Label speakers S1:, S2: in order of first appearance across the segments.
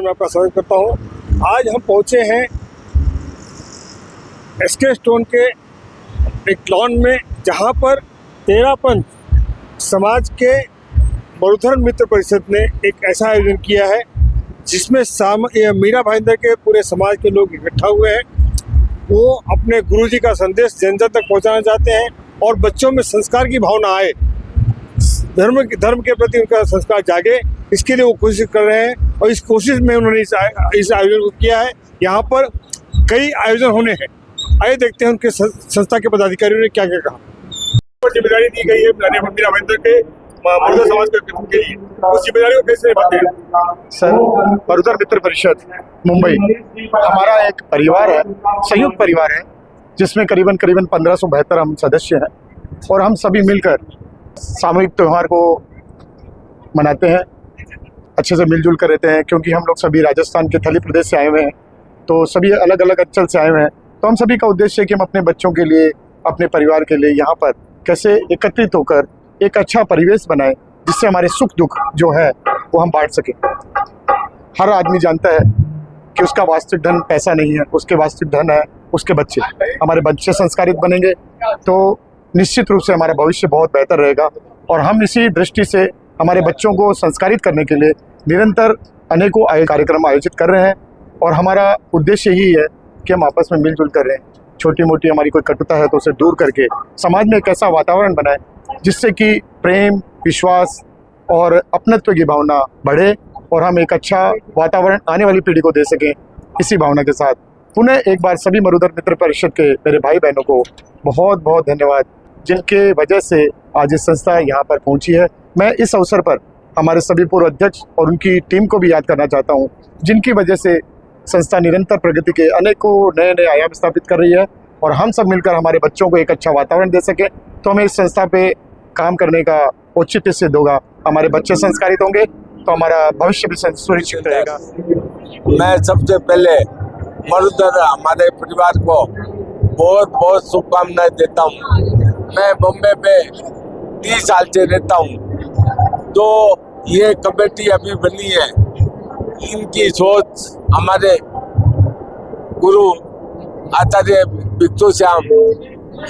S1: में आपका स्वागत करता हूं। आज हम पहुंचे हैं एसके स्टोन के एक लॉन में, जहां पर तेरापंथ समाज के मरुधर मित्र परिषद ने एक ऐसा आयोजन किया है जिसमें मीरा भाईंदर के पूरे समाज के लोग इकट्ठा हुए हैं। वो अपने गुरुजी का संदेश जन जन तक पहुंचाना चाहते हैं और बच्चों में संस्कार की भावना आए, धर्म के प्रति उनका संस्कार जागे, इसके लिए वो कोशिश कर रहे हैं। और इस कोशिश में उन्होंने इस आयोजन को किया है। यहाँ पर कई आयोजन होने हैं, आइए देखते हैं उनके संस्था के पदाधिकारियों ने क्या क्या कहा। जिम्मेदारी दी गई है मीरा भाईंदर के मरुधर समाज के लिए, उस जिम्मेदारी को कैसे निभाते हैं?
S2: सर, मरुधर मित्र परिषद मुंबई हमारा एक परिवार है, संयुक्त परिवार है, जिसमें करीबन 1572 हम सदस्य हैं और हम सभी मिलकर सामूहिक त्यौहार को मनाते हैं, अच्छे से मिलजुल कर रहते हैं। क्योंकि हम लोग सभी राजस्थान के थली प्रदेश से आए हुए हैं, तो सभी अलग अलग अंचल से आए हुए हैं। तो हम सभी का उद्देश्य है कि हम अपने बच्चों के लिए, अपने परिवार के लिए यहाँ पर कैसे एकत्रित होकर एक अच्छा परिवेश बनाएं, जिससे हमारे सुख दुख जो है वो हम बांट सकें। हर आदमी जानता है कि उसका वास्तविक धन पैसा नहीं है, उसके वास्तविक धन है उसके बच्चे। हमारे बच्चे संस्कारित बनेंगे तो निश्चित रूप से हमारा भविष्य बहुत बेहतर रहेगा। और हम इसी दृष्टि से हमारे बच्चों को संस्कारित करने के लिए निरंतर अनेकों कार्यक्रम आयोजित कर रहे हैं। और हमारा उद्देश्य यही है कि हम आपस में मिलजुल कर रहे हैं, छोटी मोटी हमारी कोई कटुता है तो उसे दूर करके समाज में एक ऐसा वातावरण बनाए जिससे कि प्रेम, विश्वास और अपनत्व की भावना बढ़े और हम एक अच्छा वातावरण आने वाली पीढ़ी को दे सकें। इसी भावना के साथ पुनः एक बार सभी मरुधर मित्र परिषद के मेरे भाई बहनों को बहुत बहुत धन्यवाद, जिनके वजह से आज इस संस्था यहाँ पर पहुँची है। मैं इस अवसर पर हमारे सभी पूर्व अध्यक्ष और उनकी टीम को भी याद करना चाहता हूँ, जिनकी वजह से संस्था निरंतर प्रगति के अनेकों नए नए आयाम स्थापित कर रही है। और हम सब मिलकर हमारे बच्चों को एक अच्छा वातावरण दे सके तो हमें इस संस्था पे काम करने का औचित्य सिद्ध होगा। हमारे बच्चे संस्कारित होंगे तो हमारा भविष्य भी सुनिश्चित रहेगा।
S3: मैं सबसे पहले मरुधर हमारे परिवार को बहुत बहुत शुभकामनाएं देता हूँ। मैं बॉम्बे में 30 साल से रहता हूँ, तो ये कमेटी अभी बनी है, इनकी सोच हमारे गुरु आचार्य भिक्षु श्याम,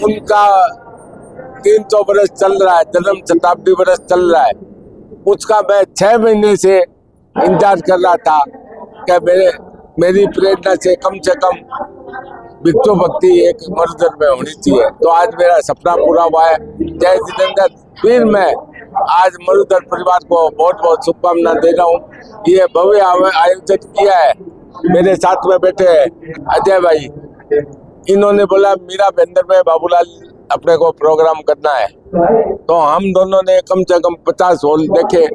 S3: उनका 300 वर्ष चल रहा है, जन्म शताब्दी वर्ष चल रहा है, उसका मैं 6 महीने से इंतजार कर रहा था कि मेरी प्रेरणा से कम भिक्षु भक्ति एक मरुधर में होनी चाहिए। तो आज मेरा सपना पूरा हुआ है। जय जितेंद्र। फिर मैं आज मरुधर परिवार को बहुत बहुत शुभकामना दे रहा हूँ। ये भव्य आयोजित किया है, मेरे साथ में बैठे हैं अजय भाई, इन्होंने बोला मीरा भाईंदर में बाबूलाल अपने को प्रोग्राम करना है, तो हम दोनों ने कम से कम 50 हॉल देखे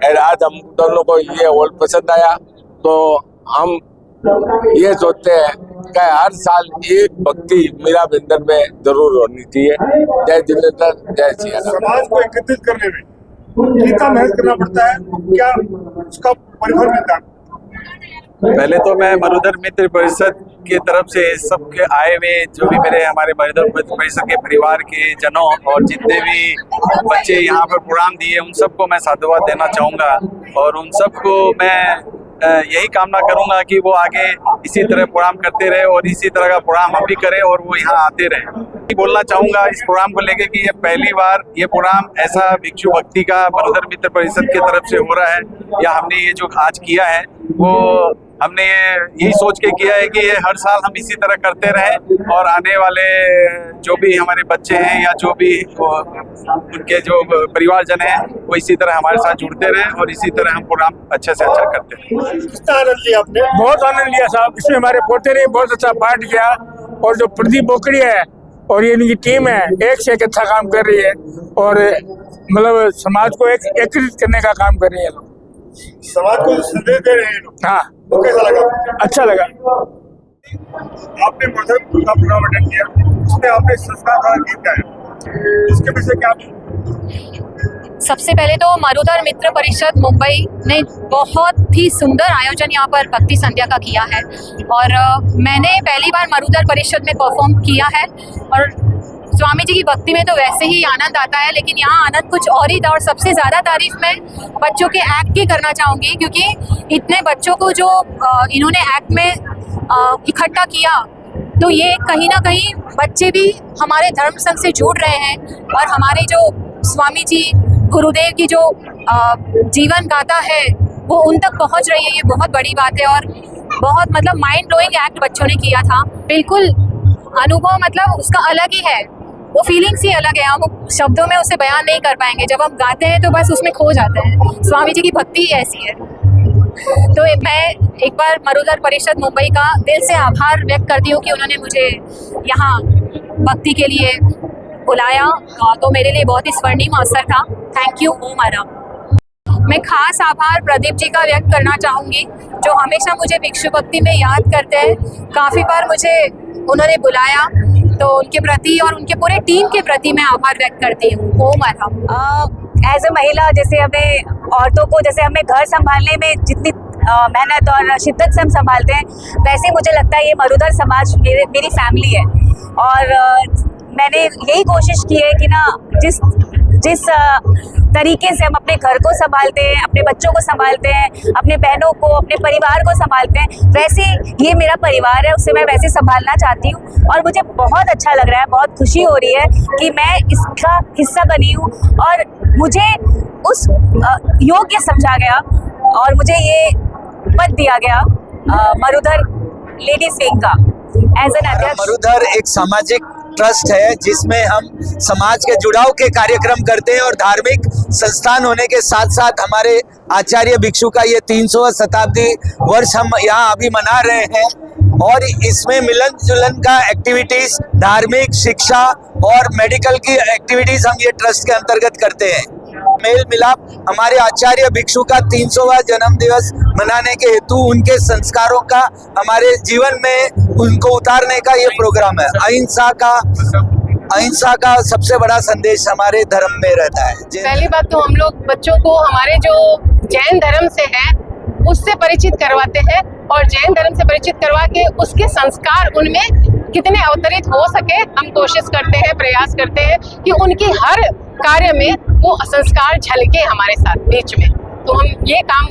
S3: और आज हम दोनों को ये हॉल पसंद आया। तो हम ये सोचते हैं कि हर साल एक भक्ति मीरा भाईंदर में जरूर होनी चाहिए। जय जितेंद्र, जय सिया राम।
S1: समाज को एकत्रित करने में कितना मेहनत करना पड़ता है, क्या उसका परिफल मिलता है?
S4: पहले तो मैं मरुधर मित्र परिषद की तरफ से सबके आए हुए जो भी हमारे मरुधर मित्र परिषद के परिवार के जनों और जितने भी बच्चे यहाँ पर प्रोग्राम दिए, उन सबको मैं साधुवाद देना चाहूँगा। और उन सबको मैं यही कामना करूँगा कि वो आगे इसी तरह प्रोग्राम करते रहे और इसी तरह का प्रोग्राम हम भी करें और वो यहाँ आते रहे। बोलना चाहूँगा इस प्रोग्राम को लेके कि ये पहली बार ये प्रोग्राम ऐसा भिक्षु भक्ति का मरुधर मित्र परिषद की तरफ से हो रहा है, या हमने ये जो आज किया है वो हमने यही सोच के किया है कि ये हर साल हम इसी तरह करते रहें और आने वाले जो भी हमारे बच्चे हैं या जो भी उनके जो परिवारजन हैं वो इसी तरह हमारे साथ जुड़ते रहें और इसी तरह हम प्रोग्राम अच्छे से अच्छा करते रहें।
S1: कितना आनंद लिया आपने?
S5: बहुत आनंद लिया साहब। इसमें हमारे पोते ने बहुत अच्छा पाठ किया और जो प्रदीप बोकड़ी है और ये इनकी टीम है, एक से एक अच्छा काम कर रही है और मतलब समाज को एकत्रित करने का काम कर रही है।
S1: समाज को संदेश दे रहे हैं लोग।
S5: हाँ,
S1: तो कैसा लगा?
S5: अच्छा लगा।
S1: आपने मरुधर का प्रोग्राम अटेंड किया, उसमें आपने संस्कार का गीत गाया, इसके विषय क्या?
S6: सबसे पहले तो मरुधर मित्र परिषद मुंबई ने बहुत ही सुंदर आयोजन यहाँ पर भक्ति संध्या का किया है और मैंने पहली बार मरुधर परिषद में परफॉर्म किया है और स्वामी जी की भक्ति में तो वैसे ही आनंद आता है, लेकिन यहाँ आनंद कुछ और ही था। और सबसे ज़्यादा तारीफ मैं बच्चों के एक्ट की करना चाहूँगी, क्योंकि इतने बच्चों को जो इन्होंने एक्ट में इकट्ठा किया, तो ये कहीं ना कहीं बच्चे भी हमारे धर्म संघ से जुड़ रहे हैं और हमारे जो स्वामी जी गुरुदेव की जो जीवन गाथा है वो उन तक पहुंच रही है। ये बहुत बड़ी बात है और बहुत मतलब माइंड ब्लोइंग एक्ट बच्चों ने किया था। बिल्कुल अनुभव मतलब उसका अलग ही है, वो फीलिंग्स ही अलग है, हम शब्दों में उसे बयान नहीं कर पाएंगे। जब हम गाते हैं तो बस उसमें खो जाते हैं। स्वामी जी की भक्ति ही ऐसी है। तो मैं एक बार मरुधर परिषद मुंबई का दिल से आभार व्यक्त करती हूँ कि उन्होंने मुझे यहाँ भक्ति के लिए बुलाया, तो मेरे लिए बहुत ही स्वर्णिम अवसर था। थैंक यू ओम आराम। मैं खास आभार प्रदीप जी का व्यक्त करना चाहूँगी, जो हमेशा मुझे भिक्षु भक्ति में याद करते हैं। काफ़ी बार मुझे उन्होंने बुलाया, तो उनके प्रति और उनके पूरे टीम के प्रति मैं आभार व्यक्त करती हूँ। ओम आराम।
S7: एज अ महिला, जैसे हमें औरतों को जैसे हमें घर संभालने में जितनी मेहनत और शिद्दत से हम संभालते हैं, वैसे ही मुझे लगता है ये मरुधर समाज मेरी फैमिली है। और मैंने यही कोशिश की है कि ना जिस तरीके से हम अपने घर को संभालते हैं, अपने बच्चों को संभालते हैं, अपने बहनों को, अपने परिवार को संभालते हैं, वैसे ये मेरा परिवार है, उसे मैं वैसे संभालना चाहती हूँ। और मुझे बहुत अच्छा लग रहा है, बहुत खुशी हो रही है कि मैं इसका हिस्सा बनी हूँ और मुझे उस योग्य समझा गया और मुझे ये पद दिया गया मरुधर लेडीज विंग का एज एन अध्यक्ष।
S8: मरुधर एक सामाजिक ट्रस्ट है जिसमें हम समाज के जुड़ाव के कार्यक्रम करते हैं और धार्मिक संस्थान होने के साथ साथ हमारे आचार्य भिक्षु का ये 300वां शताब्दी वर्ष हम यहाँ अभी मना रहे हैं। और इसमें मिलन जुलन का एक्टिविटीज, धार्मिक शिक्षा और मेडिकल की एक्टिविटीज हम ये ट्रस्ट के अंतर्गत करते हैं। मेल मिलाप हमारे आचार्य भिक्षु का 300वां जन्म दिवस मनाने के हेतु उनके संस्कारों का हमारे जीवन में उनको उतारने का ये प्रोग्राम है। अहिंसा का सबसे बड़ा संदेश हमारे धर्म में रहता है।
S9: पहली बात तो हम लोग बच्चों को हमारे जो जैन धर्म से है उससे परिचित करवाते हैं और जैन धर्म से परिचित करवा के उसके संस्कार उनमें कितने अवतरित हो सके हम कोशिश करते हैं, प्रयास करते हैं कि उनकी हर कार्य में वो संस्कार झलके हमारे साथ बीच में। तो हम ये काम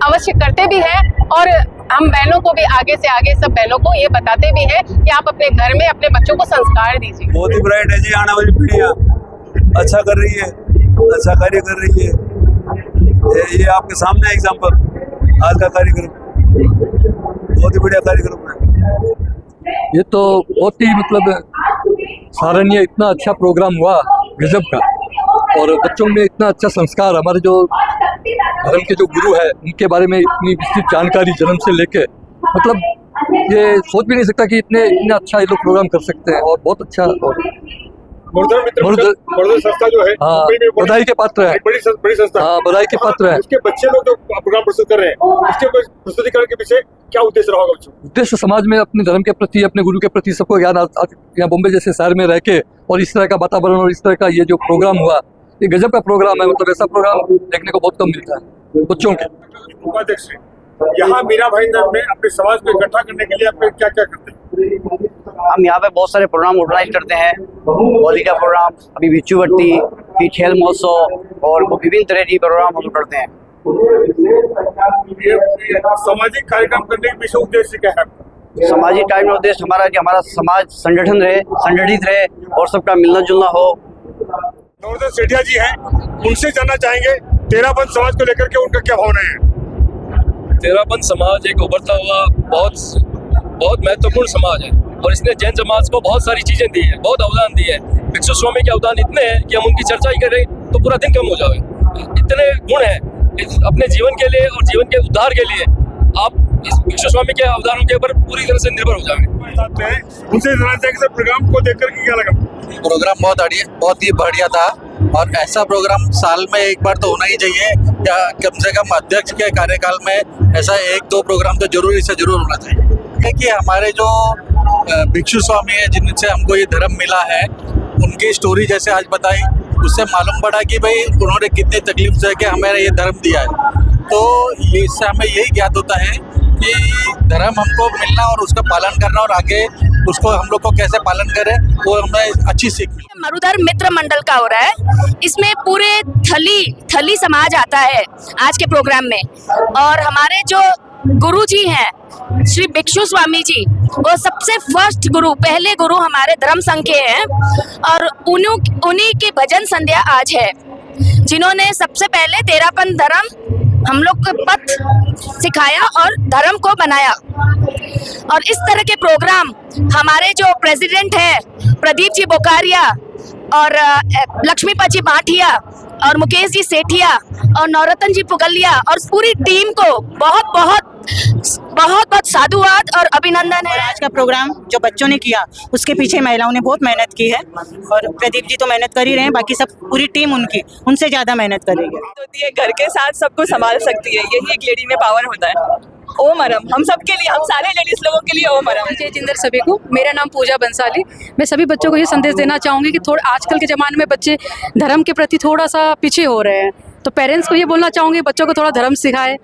S9: अवश्य करते भी हैं और हम बहनों को भी आगे से आगे सब बहनों को ये बताते भी हैं कि आप अपने घर में अपने बच्चों को संस्कार दीजिए।
S4: बहुत ही ब्राइट है जी, आने वाली पीढ़ियाँ अच्छा कर रही है, अच्छा कार्य कर रही है। ये आपके सामने एग्जाम्पल आज का कार्यक्रम बहुत ही बढ़िया कार्यक्रम है।
S10: ये तो बहुत ही मतलब सराहनीय, इतना अच्छा प्रोग्राम हुआ, गजब का। और बच्चों में इतना अच्छा संस्कार, हमारे जो धर्म के जो गुरु है उनके बारे में इतनी विस्तृत जानकारी जन्म से लेके, मतलब ये सोच भी नहीं सकता कि इतना अच्छा ये लोग प्रोग्राम कर सकते हैं। और बहुत अच्छा। और
S1: मरुधर संस्था जो है,
S10: हाँ, बधाई के पात्र है,
S1: बड़ी संस्था।
S10: हाँ, बधाई के पात्र है।
S1: उसके बच्चे लोग जो प्रोग्राम प्रस्तुत कर रहे हैं, उसके प्रस्तुतिकरण के पीछे क्या उद्देश्य रहा होगा?
S10: उद्देश्य समाज में अपने धर्म के प्रति, अपने गुरु के प्रति सबको ज्ञान यहाँ बॉम्बे जैसे शहर में रह के और इस तरह का वातावरण और इस तरह का ये जो प्रोग्राम हुआ, ये गजब का प्रोग्राम है। मतलब ऐसा प्रोग्राम देखने को बहुत कम मिलता है बच्चों के।
S1: उपाध्यक्ष यहाँ मीरा भाईंदर में अपने समाज को इकट्ठा करने के लिए आप क्या क्या करते हैं?
S11: हम यहाँ पे बहुत सारे प्रोग्राम ऑर्गेनाइज करते हैं, होली का प्रोग्राम, अभी भिक्षुवृत्ति, फिर खेल महोत्सव और विभिन्न तरह के प्रोग्राम हम करते हैं।
S1: सामाजिक कार्यक्रम करने के पीछे उद्देश्य क्या है?
S11: सामाजिक कार्य में उद्देश्य हमारा कि हमारा समाज संगठित रहे और सबका मिलना जुलना हो।
S1: नवरत्न सेठिया जी हैं, उनसे जानना चाहेंगे तेरापंथ समाज को लेकर के उनका क्या भावना है?
S12: तेरापंथ समाज एक उभरता हुआ बहुत महत्वपूर्ण समाज है और इसने जैन समाज को बहुत सारी चीजें दी है, बहुत अवदान दिए हैं। भिक्षु स्वामी के अवदान इतने हैं कि हम उनकी चर्चा ही करें तो पूरा दिन कम हो जाए। इतने गुण हैं अपने जीवन के लिए और जीवन के उद्धार के लिए। आप इस भिक्षु स्वामी के अवदानों के ऊपर पूरी तरह से निर्भर हो जाए।
S1: उनसे जानना चाहिए प्रोग्राम को देखकर के क्या लगा?
S13: प्रोग्राम बहुत ही बढ़िया था और ऐसा प्रोग्राम साल में एक बार तो होना ही चाहिए, या कम से कम अध्यक्ष के कार्यकाल में ऐसा 1-2 प्रोग्राम तो जरूर होना चाहिए। क्योंकि हमारे जो भिक्षु स्वामी है जिनसे हमको ये धर्म मिला है, उनकी स्टोरी जैसे आज बताई, उससे मालूम पड़ा कि भाई उन्होंने कितनी तकलीफ से के हमें ये धर्म दिया है। तो इससे हमें यही ज्ञात होता है कि धर्म हमको मिलना और उसका पालन करना और आगे उसको हम लोग को कैसे पालन करें, वो हमें अच्छी सीख मिली।
S7: मरुधर मित्र मंडल का हो रहा है, इसमें पूरे थली समाज आता है आज के प्रोग्राम में। और हमारे जो गुरु जी हैं श्री भिक्षु स्वामी जी, वो सबसे फर्स्ट गुरु, पहले गुरु हमारे धर्म संघ के हैं। और उन्हीं की भजन संध्या आज है, जिन्होंने सबसे पहले तेरापन धर्म हम लोग को पथ सिखाया और धर्म को बनाया। और इस तरह के प्रोग्राम हमारे जो प्रेसिडेंट है प्रदीप जी बोकारिया और लक्ष्मीपत जी भाटिया और मुकेश जी सेठिया और नवरत्न जी पुगलिया और पूरी टीम को बहुत बहुत साधुवाद और अभिनंदन है।
S14: आज का प्रोग्राम जो बच्चों ने किया उसके पीछे महिलाओं ने बहुत मेहनत की है, और प्रदीप जी तो मेहनत कर ही रहे हैं, बाकी सब पूरी टीम उनसे ज्यादा मेहनत करेगी।
S7: घर के साथ सबको संभाल सकती है, यही एक लेडी में पावर होता है। ओम अरम हम सबके लिए, हम सारे लेडीज लोगों के लिए ओम अरम।
S6: जय जिंदर सभी को, मेरा नाम पूजा बंसाली। मैं सभी बच्चों को ये संदेश देना चाहूँगी कि थोड़ा आजकल के ज़माने में बच्चे धर्म के प्रति थोड़ा सा पीछे हो रहे हैं, तो पेरेंट्स को ये बोलना चाहूँगी बच्चों को थोड़ा धर्म सिखाए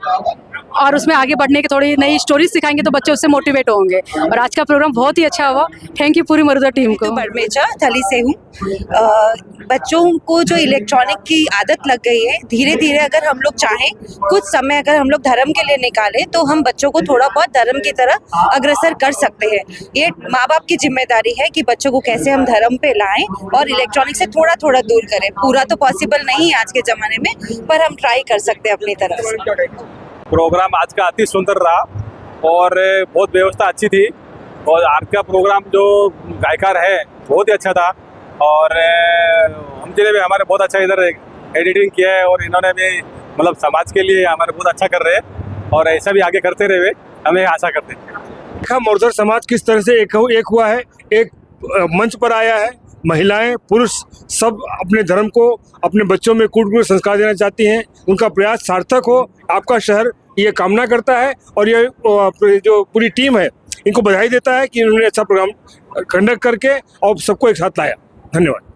S6: और उसमें आगे बढ़ने की थोड़ी नई स्टोरीज सिखाएंगे तो बच्चे उससे मोटिवेट होंगे। और आज का प्रोग्राम बहुत ही अच्छा हुआ, थैंक यू पूरी मरुधर टीम को।
S14: बड़मेचा थली से हूँ। बच्चों को जो इलेक्ट्रॉनिक की आदत लग गई है, धीरे धीरे अगर हम लोग चाहें कुछ समय अगर हम लोग धर्म के लिए निकालें तो हम बच्चों को थोड़ा बहुत धर्म की तरह अग्रसर कर सकते हैं। ये माँ बाप की जिम्मेदारी है कि बच्चों को कैसे हम धर्म पे लाएं और इलेक्ट्रॉनिक से थोड़ा थोड़ा दूर करें। पूरा तो पॉसिबल नहीं है आज के ज़माने में, पर हम ट्राई कर सकते हैं अपनी तरफ से।
S15: प्रोग्राम आज का अति सुंदर रहा और बहुत व्यवस्था अच्छी थी, और आज का प्रोग्राम जो गायकार है बहुत ही अच्छा था। और हम जिले में हमारे बहुत अच्छा इधर एडिटिंग किया है, और इन्होंने भी मतलब समाज के लिए हमारे बहुत अच्छा कर रहे हैं, और ऐसा भी आगे करते रहे हमें आशा करते हैं।
S1: मरुधर समाज किस तरह से एक हुआ है, एक मंच पर आया है। महिलाएं पुरुष सब अपने धर्म को अपने बच्चों में कूट संस्कार देना चाहती हैं, उनका प्रयास सार्थक हो, आपका शहर ये कामना करता है। और ये जो पूरी टीम है इनको बधाई देता है कि उन्होंने अच्छा प्रोग्राम कंडक्ट करके और सबको एक साथ लाया। धन्यवाद।